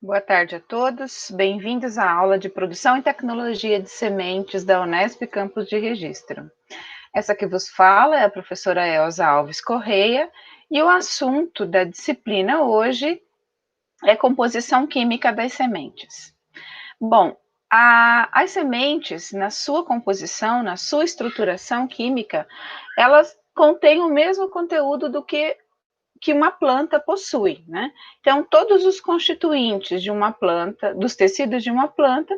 Boa tarde a todos, bem-vindos à aula de Produção e Tecnologia de Sementes da Unesp Campus de Registro. Essa que vos fala é a professora Elza Alves Correia e o assunto da disciplina hoje é composição química das sementes. Bom, as sementes, na sua composição, na sua estruturação química, elas contêm o mesmo conteúdo do que uma planta possui, né? Então, todos os constituintes de uma planta, dos tecidos de uma planta,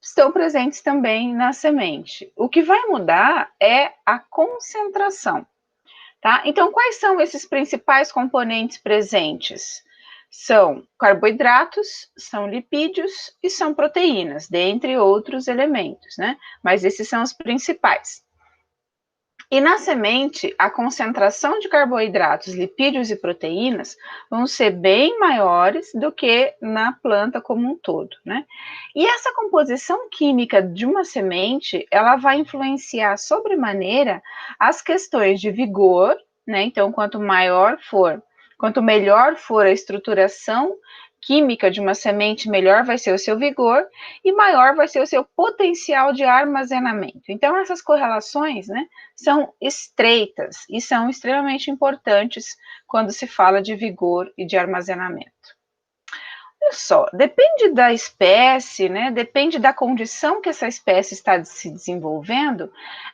estão presentes também na semente. O que vai mudar é a concentração, tá? Então, quais são esses principais componentes presentes? São carboidratos, são lipídios e são proteínas, dentre outros elementos, né? Mas esses são os principais. E na semente, a concentração de carboidratos, lipídios e proteínas vão ser bem maiores do que na planta como um todo, né? E essa composição química de uma semente, ela vai influenciar sobremaneira as questões de vigor, né? Então, quanto melhor for a estruturação química de uma semente, melhor vai ser o seu vigor e maior vai ser o seu potencial de armazenamento. Então, essas correlações, né, são estreitas e são extremamente importantes quando se fala de vigor e de armazenamento. Olha só, depende da espécie, né, depende da condição que essa espécie está se desenvolvendo,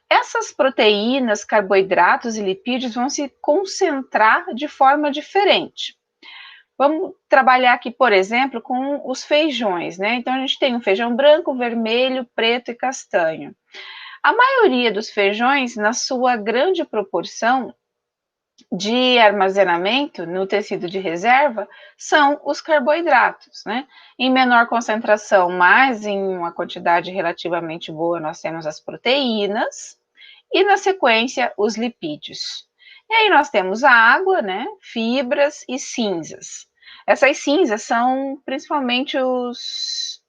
essas proteínas, carboidratos e lipídios vão se concentrar de forma diferente. Vamos trabalhar aqui, por exemplo, com os feijões, né? Então, a gente tem o feijão branco, vermelho, preto e castanho. A maioria dos feijões, na sua grande proporção de armazenamento no tecido de reserva, são os carboidratos, né? Em menor concentração, mas em uma quantidade relativamente boa, nós temos as proteínas e, na sequência, os lipídios. E aí nós temos a água, né? Fibras e cinzas. Essas cinzas são principalmente os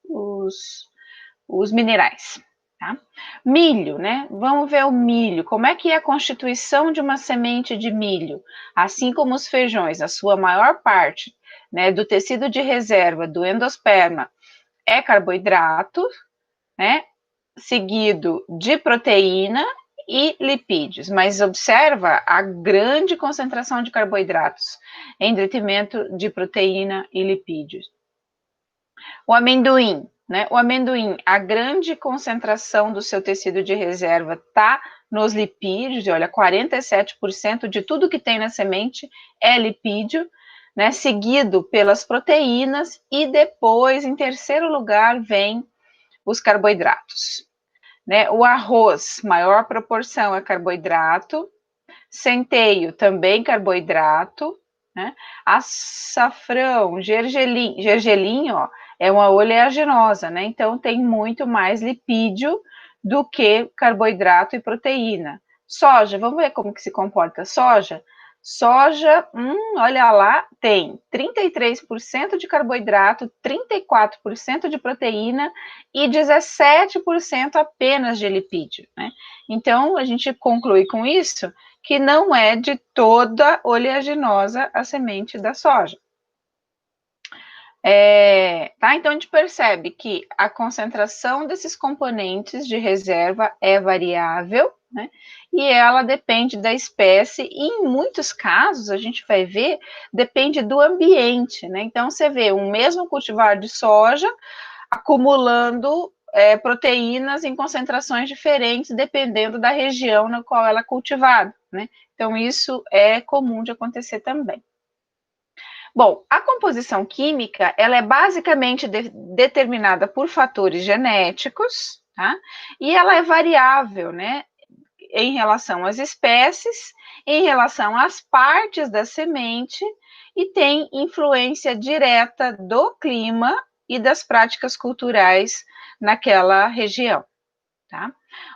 minerais. Tá? Milho, né? Vamos ver o milho. Como é que é a constituição de uma semente de milho? Assim como os feijões, a sua maior parte, né, do tecido de reserva, do endosperma, é carboidrato, né? Seguido de proteína e lipídios. Mas observa a grande concentração de carboidratos em detrimento de proteína e lipídios. O amendoim, né? O amendoim, a grande concentração do seu tecido de reserva está nos lipídios, e olha, 47% de tudo que tem na semente é lipídio, né? Seguido pelas proteínas, e depois, em terceiro lugar, vem os carboidratos. Né? O arroz, maior proporção é carboidrato, centeio, também carboidrato, né? Açafrão, gergelim, ó, é uma oleaginosa, né? Então tem muito mais lipídio do que carboidrato e proteína. Soja, vamos ver como que se comporta a soja? Soja, olha lá, tem 33% de carboidrato, 34% de proteína e 17% apenas de lipídio, né? Então, a gente conclui com isso que não é de toda oleaginosa a semente da soja. Tá? Então, a gente percebe que a concentração desses componentes de reserva é variável, né? E ela depende da espécie, e em muitos casos, a gente vai ver, depende do ambiente, né? Então, você vê um mesmo cultivar de soja acumulando proteínas em concentrações diferentes, dependendo da região na qual ela é cultivada, né? Então, isso é comum de acontecer também. Bom, a composição química, ela é basicamente determinada por fatores genéticos, tá? E ela é variável, né? Em relação às espécies, em relação às partes da semente, e tem influência direta do clima e das práticas culturais naquela região, tá?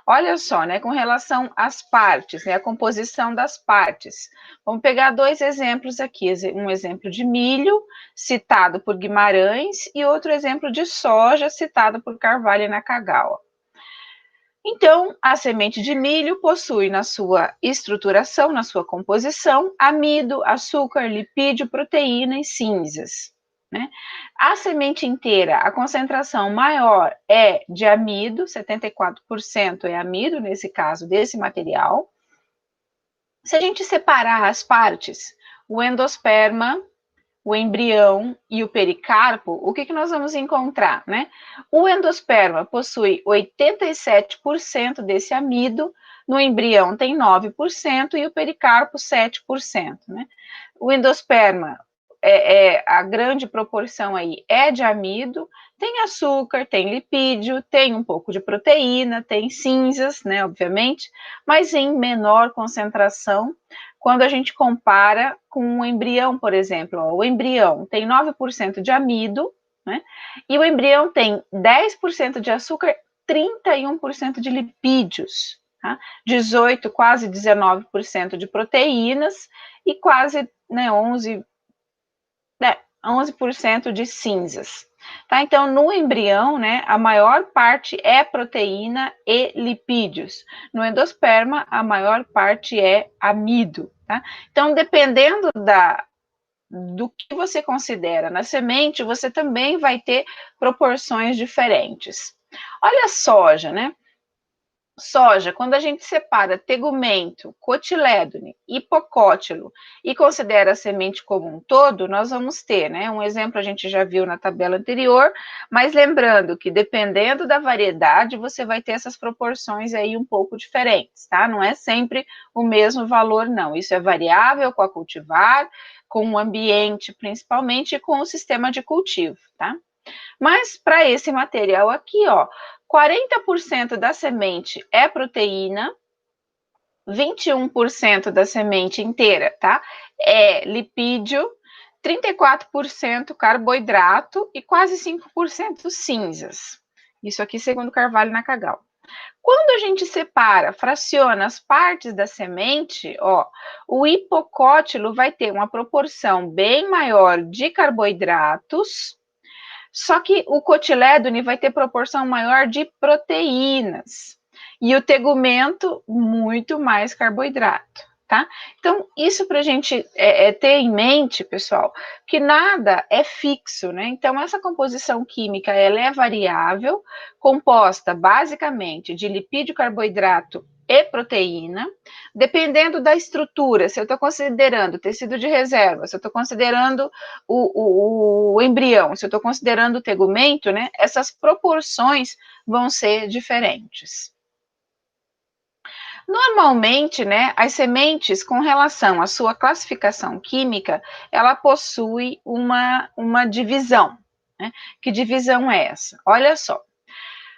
Olha só, né, com relação às partes, né, a composição das partes. Vamos pegar dois exemplos aqui, um exemplo de milho, citado por Guimarães, e outro exemplo de soja, citado por Carvalho e Nakagawa. Então, a semente de milho possui na sua estruturação, na sua composição, amido, açúcar, lipídio, proteína e cinzas, né? A semente inteira, a concentração maior é de amido, 74% é amido, nesse caso, desse material. Se a gente separar as partes, o endosperma, o embrião e o pericarpo, o que nós vamos encontrar, né? O endosperma possui 87% desse amido, no embrião tem 9% e o pericarpo 7%, né? O endosperma, a grande proporção aí é de amido, tem açúcar, tem lipídio, tem um pouco de proteína, tem cinzas, né, obviamente, mas em menor concentração quando a gente compara com o embrião, por exemplo. Ó, o embrião tem 9% de amido, né, e o embrião tem 10% de açúcar, 31% de lipídios, tá? 18, quase 19% de proteínas e quase, né, 11% de cinzas. Tá? Então, no embrião, né, a maior parte é proteína e lipídios. No endosperma, a maior parte é amido. Tá? Então, dependendo do que você considera na semente, você também vai ter proporções diferentes. Olha a soja, né? Soja, quando a gente separa tegumento, cotilédone, hipocótilo e considera a semente como um todo, nós vamos ter, né? Um exemplo a gente já viu na tabela anterior, mas lembrando que dependendo da variedade, você vai ter essas proporções aí um pouco diferentes, tá? Não é sempre o mesmo valor, não. Isso é variável com a cultivar, com o ambiente principalmente e com o sistema de cultivo, tá? Mas para esse material aqui, ó, 40% da semente é proteína, 21% da semente inteira, tá? É lipídio, 34% carboidrato e quase 5% cinzas. Isso aqui segundo Carvalho Nakagawa. Quando a gente separa, fraciona as partes da semente, ó, o hipocótilo vai ter uma proporção bem maior de carboidratos, só que o cotilédone vai ter proporção maior de proteínas e o tegumento muito mais carboidrato, tá? Então, isso para a gente ter em mente, pessoal, que nada é fixo, né? Então, essa composição química, ela é variável, composta basicamente de lipídio, carboidrato e proteína, dependendo da estrutura, se eu estou considerando tecido de reserva, se eu estou considerando o embrião, se eu estou considerando o tegumento, né, essas proporções vão ser diferentes. Normalmente, né, as sementes, com relação à sua classificação química, ela possui uma divisão, né? Que divisão é essa? Olha só.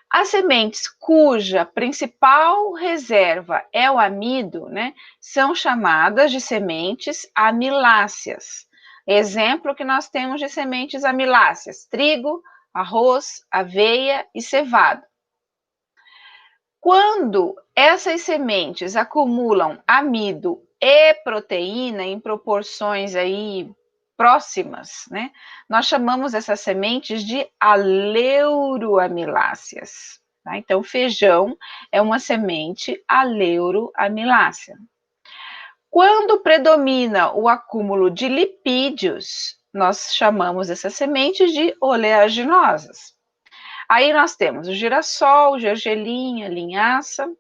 As sementes cuja principal reserva é o amido, né, são chamadas de sementes amiláceas. Exemplo que nós temos de sementes amiláceas: trigo, arroz, aveia e cevada. Quando essas sementes acumulam amido e proteína em proporções aí próximas, né? Nós chamamos essas sementes de aleuroamiláceas. Tá? Então, feijão é uma semente aleuroamilácea. Quando predomina o acúmulo de lipídios, nós chamamos essas sementes de oleaginosas. Aí nós temos o girassol, gergelim, linhaça.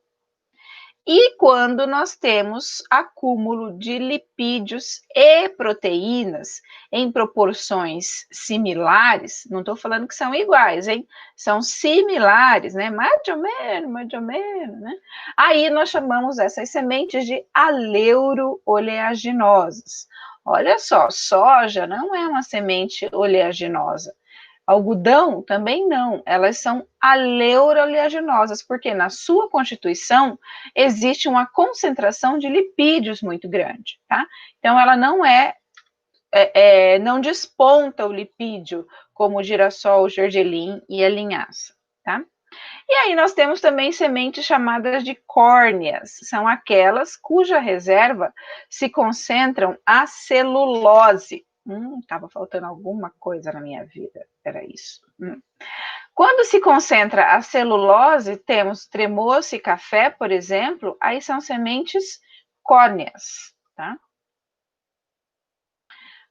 E quando nós temos acúmulo de lipídios e proteínas em proporções similares, não estou falando que são iguais, hein? São similares, né? Mais ou menos, né? Aí nós chamamos essas sementes de aleuro-oleaginosas. Olha só, soja não é uma semente oleaginosa. Algodão também não, elas são aleuro-oleaginosas, porque na sua constituição existe uma concentração de lipídios muito grande, tá? Então ela não não desponta o lipídio como o girassol, o gergelim e a linhaça, tá? E aí nós temos também sementes chamadas de córneas, são aquelas cuja reserva se concentram a celulose. Estava faltando alguma coisa na minha vida, era isso. Quando se concentra a celulose, temos tremoço e café, por exemplo, aí são sementes córneas, tá?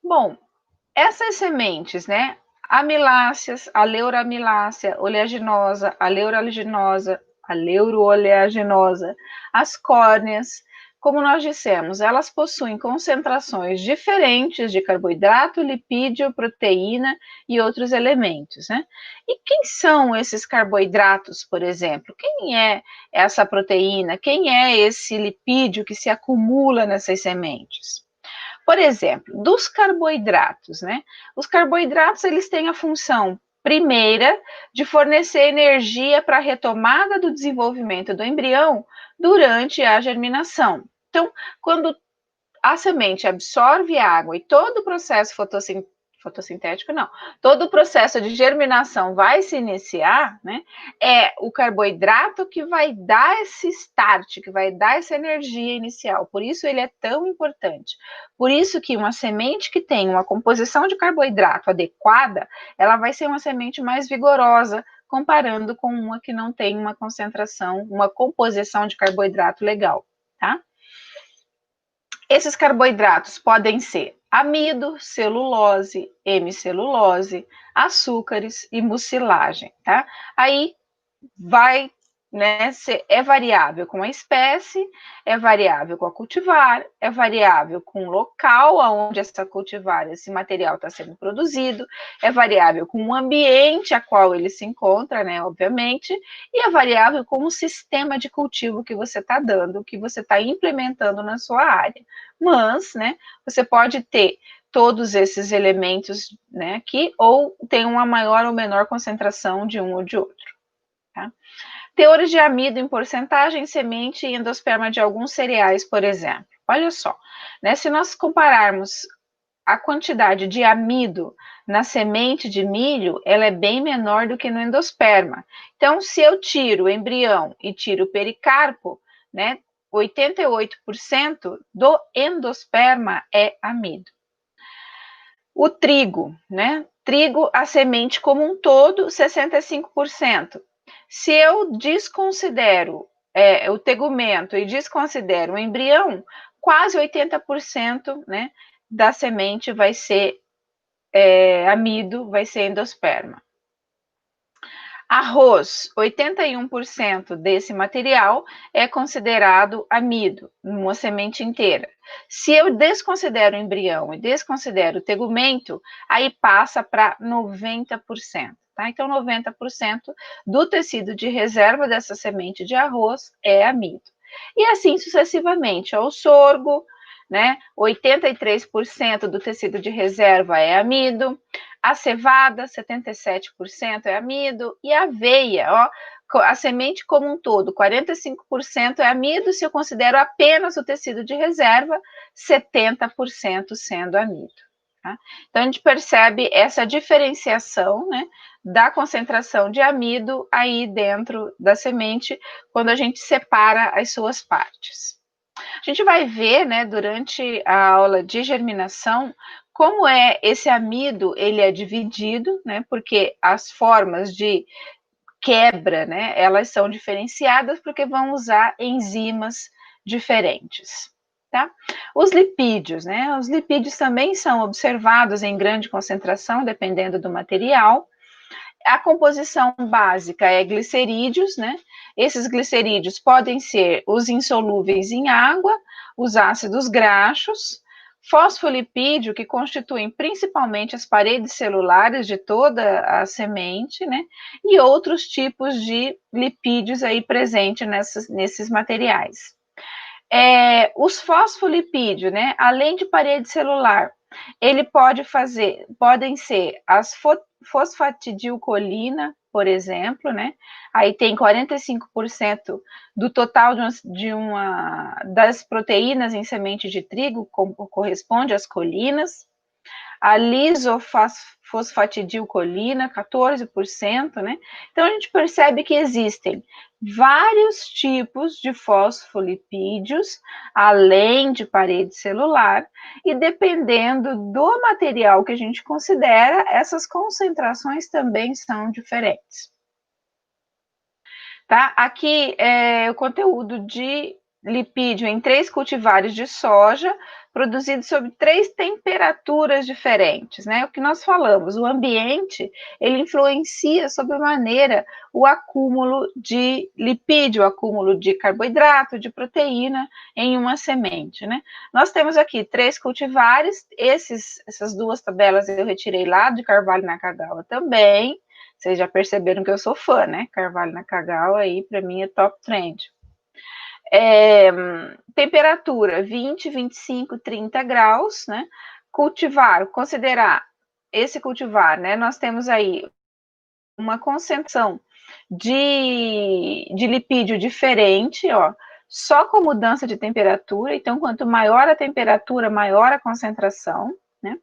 Bom, essas sementes, né? Amiláceas, aleuramilácea, oleaginosa, aleuro-oleaginosa, as córneas, como nós dissemos, elas possuem concentrações diferentes de carboidrato, lipídio, proteína e outros elementos, né? E quem são esses carboidratos, por exemplo? Quem é essa proteína? Quem é esse lipídio que se acumula nessas sementes? Por exemplo, dos carboidratos, né? Os carboidratos, eles têm a função primeira de fornecer energia para a retomada do desenvolvimento do embrião durante a germinação. Então, quando a semente absorve água e todo o processo fotossintético, não, todo o processo de germinação vai se iniciar, né? É o carboidrato que vai dar esse start, que vai dar essa energia inicial. Por isso ele é tão importante. Por isso que uma semente que tem uma composição de carboidrato adequada, ela vai ser uma semente mais vigorosa, comparando com uma que não tem uma concentração, uma composição de carboidrato legal, tá? Esses carboidratos podem ser amido, celulose, hemicelulose, açúcares e mucilagem, tá? Aí vai, né, é variável com a espécie, é variável com a cultivar, é variável com o local onde essa cultivar, esse material está sendo produzido, é variável com o ambiente a qual ele se encontra, né, obviamente, e é variável com o sistema de cultivo que você está dando, que você está implementando na sua área. Mas, né, você pode ter todos esses elementos, né, aqui, ou tem uma maior ou menor concentração de um ou de outro. Tá? Teores de amido em porcentagem, semente e endosperma de alguns cereais, por exemplo. Olha só, né? Se nós compararmos a quantidade de amido na semente de milho, ela é bem menor do que no endosperma. Então, se eu tiro o embrião e tiro o pericarpo, né? 88% do endosperma é amido. O trigo, né? Trigo, a semente como um todo, 65%. Se eu desconsidero o tegumento e desconsidero o embrião, quase 80%, né, da semente vai ser amido, vai ser endosperma. Arroz, 81% desse material é considerado amido, uma semente inteira. Se eu desconsidero o embrião e desconsidero o tegumento, aí passa para 90%. Tá? Então, 90% do tecido de reserva dessa semente de arroz é amido. E assim sucessivamente, o sorgo, né? 83% do tecido de reserva é amido, a cevada, 77% é amido, e a aveia, ó, a semente como um todo, 45% é amido, se eu considero apenas o tecido de reserva, 70% sendo amido. Tá? Então, a gente percebe essa diferenciação, né, da concentração de amido aí dentro da semente, quando a gente separa as suas partes. A gente vai ver, né, durante a aula de germinação, como é esse amido, ele é dividido, né, porque as formas de quebra, né, elas são diferenciadas porque vão usar enzimas diferentes. Tá? Os lipídios, né? Os lipídios também são observados em grande concentração, dependendo do material. A composição básica é glicerídeos, né? Esses glicerídeos podem ser os insolúveis em água, os ácidos graxos, fosfolipídio, que constituem principalmente as paredes celulares de toda a semente, né? E outros tipos de lipídios aí presentes nesses materiais. Os fosfolipídios, né? Além de parede celular, ele podem ser as fosfatidilcolina, por exemplo, né? Aí tem 45% do total das proteínas em semente de trigo, corresponde às colinas. A lisofosfatidilcolina, 14%, né? Então, a gente percebe que existem vários tipos de fosfolipídios, além de parede celular, e dependendo do material que a gente considera, essas concentrações também são diferentes. Tá? Aqui é o conteúdo de lipídio em 3 cultivares de soja, produzido sob 3 temperaturas diferentes, né? O que nós falamos, o ambiente, ele influencia sobremaneira o acúmulo de lipídio, o acúmulo de carboidrato, de proteína em uma semente, né? Nós temos aqui 3 cultivares, essas 2 tabelas eu retirei lá de Carvalho e Nakagawa também, vocês já perceberam que eu sou fã, né? Carvalho e Nakagawa aí, para mim, é top trend. Temperatura 20, 25, 30 graus, né? Cultivar, considerar esse cultivar, né? Nós temos aí uma concentração de lipídio diferente, ó, só com mudança de temperatura. Então, quanto maior a temperatura, maior a concentração, né?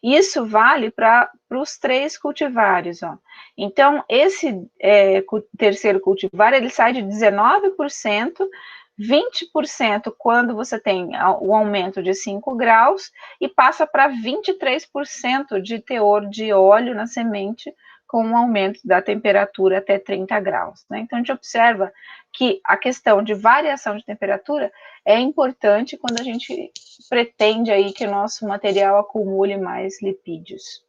Isso vale para os 3 cultivares, ó. Então, esse terceiro cultivar, ele sai de 19%, 20% quando você tem o aumento de 5 graus e passa para 23% de teor de óleo na semente com um aumento da temperatura até 30 graus, né? Então, a gente observa que a questão de variação de temperatura é importante quando a gente pretende aí que o nosso material acumule mais lipídios.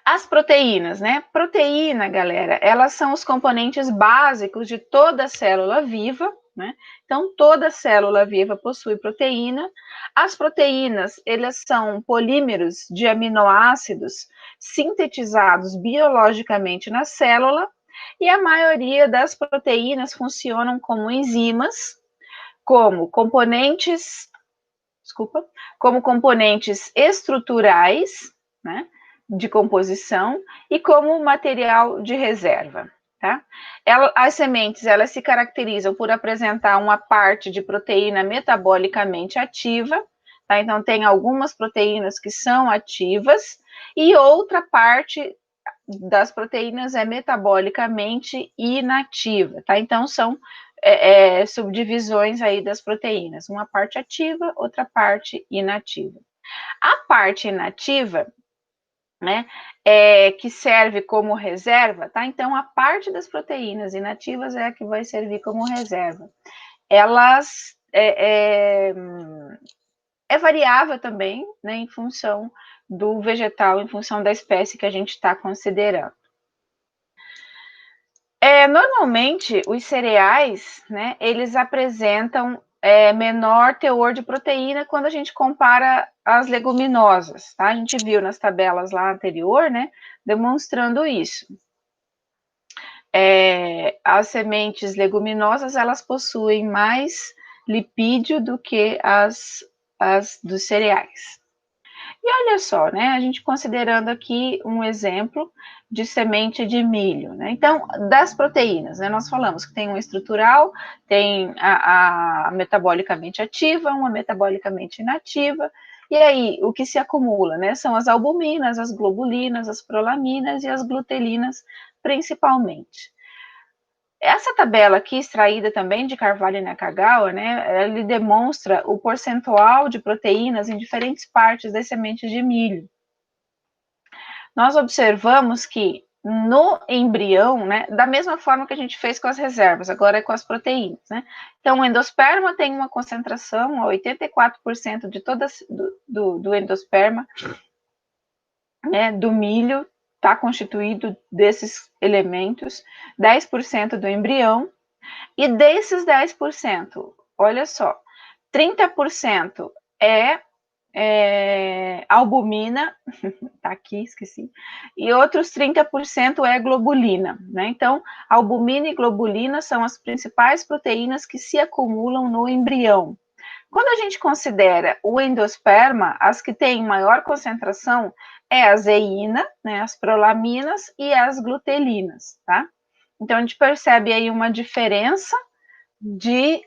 As proteínas, né? Proteína, galera, elas são os componentes básicos de toda célula viva, né? Então, toda célula viva possui proteína. As proteínas, elas são polímeros de aminoácidos sintetizados biologicamente na célula, e a maioria das proteínas funcionam como enzimas, como componentes estruturais, né, de composição e como material de reserva, tá? As sementes, elas se caracterizam por apresentar uma parte de proteína metabolicamente ativa, tá? Então, tem algumas proteínas que são ativas e outra parte das proteínas é metabolicamente inativa, tá? Então, são subdivisões aí das proteínas, uma parte ativa, outra parte inativa. A parte inativa, né, que serve como reserva, tá? Então, a parte das proteínas inativas é a que vai servir como reserva. Elas é variável também, né, em função do vegetal, em função da espécie que a gente está considerando. Normalmente, os cereais, né, eles apresentam menor teor de proteína quando a gente compara as leguminosas, tá? A gente viu nas tabelas lá anterior, né, demonstrando isso. As sementes leguminosas, elas possuem mais lipídio do que as dos cereais. E olha só, né, a gente considerando aqui um exemplo de semente de milho, né? Então, das proteínas, né, nós falamos que tem uma estrutural, tem a metabolicamente ativa, uma metabolicamente inativa, e aí o que se acumula, né, são as albuminas, as globulinas, as prolaminas e as glutelinas, principalmente. Essa tabela aqui, extraída também de Carvalho e Nakagawa, né, ele demonstra o percentual de proteínas em diferentes partes das sementes de milho. Nós observamos que no embrião, né, da mesma forma que a gente fez com as reservas, agora é com as proteínas, né? Então, o endosperma tem uma concentração, 84% de do endosperma, né, do milho está constituído desses elementos, 10% do embrião, e desses 10%, olha só, 30% albumina, tá aqui, esqueci, e outros 30% é globulina, né? Então, albumina e globulina são as principais proteínas que se acumulam no embrião. Quando a gente considera o endosperma, as que têm maior concentração é a zeína, né, as prolaminas e as glutelinas, tá? Então, a gente percebe aí uma diferença de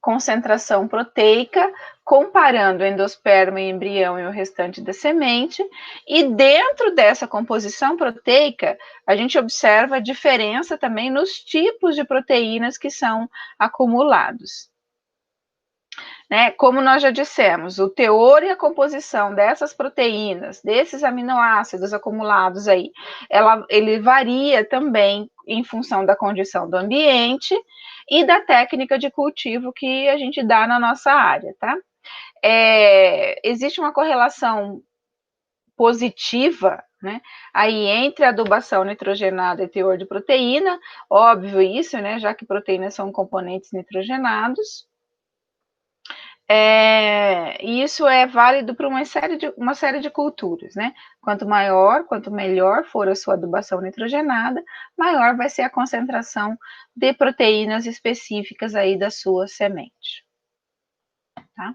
concentração proteica, comparando endosperma e embrião e o restante da semente, e dentro dessa composição proteica, a gente observa a diferença também nos tipos de proteínas que são acumulados. né? Como nós já dissemos, o teor e a composição dessas proteínas, desses aminoácidos acumulados aí, ele varia também em função da condição do ambiente e da técnica de cultivo que a gente dá na nossa área, tá? Existe uma correlação positiva, né, aí entre adubação nitrogenada e teor de proteína, óbvio isso, né, já que proteínas são componentes nitrogenados. Isso é válido para uma série de culturas, né? Quanto melhor for a sua adubação nitrogenada, maior vai ser a concentração de proteínas específicas aí da sua semente, tá?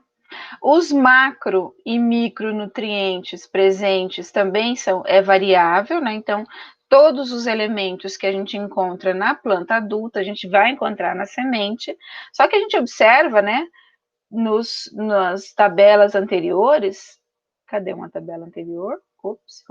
Os macro e micronutrientes presentes também é variável, né? Então, todos os elementos que a gente encontra na planta adulta, a gente vai encontrar na semente, só que a gente observa, né, nas tabelas anteriores, cadê uma tabela anterior? Ops.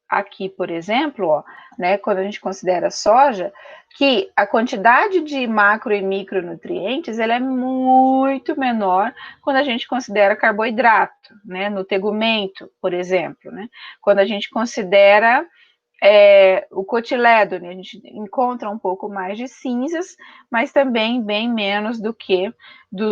Aqui, por exemplo, ó, né, quando a gente considera soja, que a quantidade de macro e micronutrientes ela é muito menor quando a gente considera carboidrato, né, no tegumento, por exemplo, né, quando a gente considera o cotilédone, a gente encontra um pouco mais de cinzas, mas também bem menos do que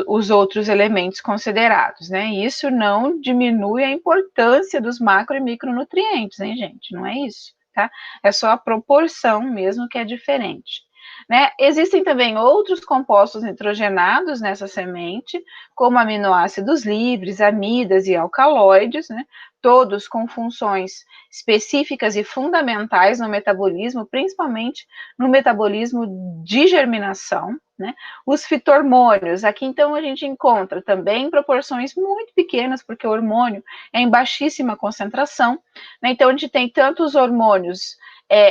os outros elementos considerados, né? Isso não diminui a importância dos macro e micronutrientes, hein, gente? Não é isso, tá? É só a proporção mesmo que é diferente. Né? Existem também outros compostos nitrogenados nessa semente, como aminoácidos livres, amidas e alcaloides, né? Todos com funções específicas e fundamentais no metabolismo, principalmente no metabolismo de germinação, né? Os fitormônios, aqui então a gente encontra também em proporções muito pequenas, porque o hormônio é em baixíssima concentração, né? Então a gente tem tanto os hormônios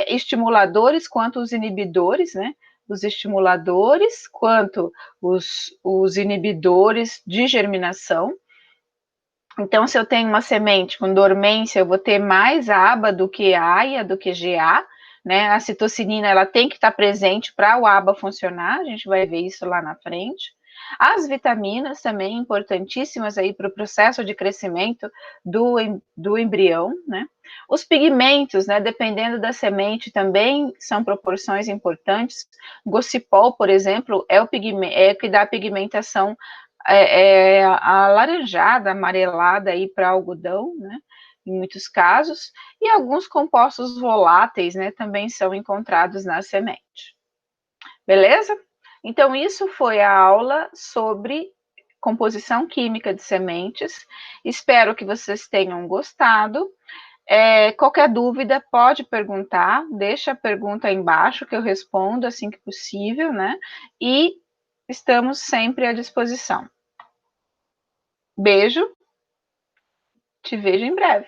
estimuladores quanto os inibidores, né? Os estimuladores quanto os inibidores de germinação. Então, se eu tenho uma semente com dormência, eu vou ter mais ABA do que AIA, do que GA, né? A citocinina, ela tem que estar presente para o ABA funcionar, a gente vai ver isso lá na frente. As vitaminas também importantíssimas aí para o processo de crescimento do embrião, né? Os pigmentos, né? Dependendo da semente, também são proporções importantes. Gocipol, por exemplo, é o que dá pigmentação alaranjada, amarelada aí para algodão, né? Em muitos casos, e alguns compostos voláteis, né, também são encontrados na semente. Beleza? Então, isso foi a aula sobre composição química de sementes. Espero que vocês tenham gostado. Qualquer dúvida, pode perguntar, deixa a pergunta aí embaixo que eu respondo assim que possível, né? E estamos sempre à disposição. Beijo, te vejo em breve.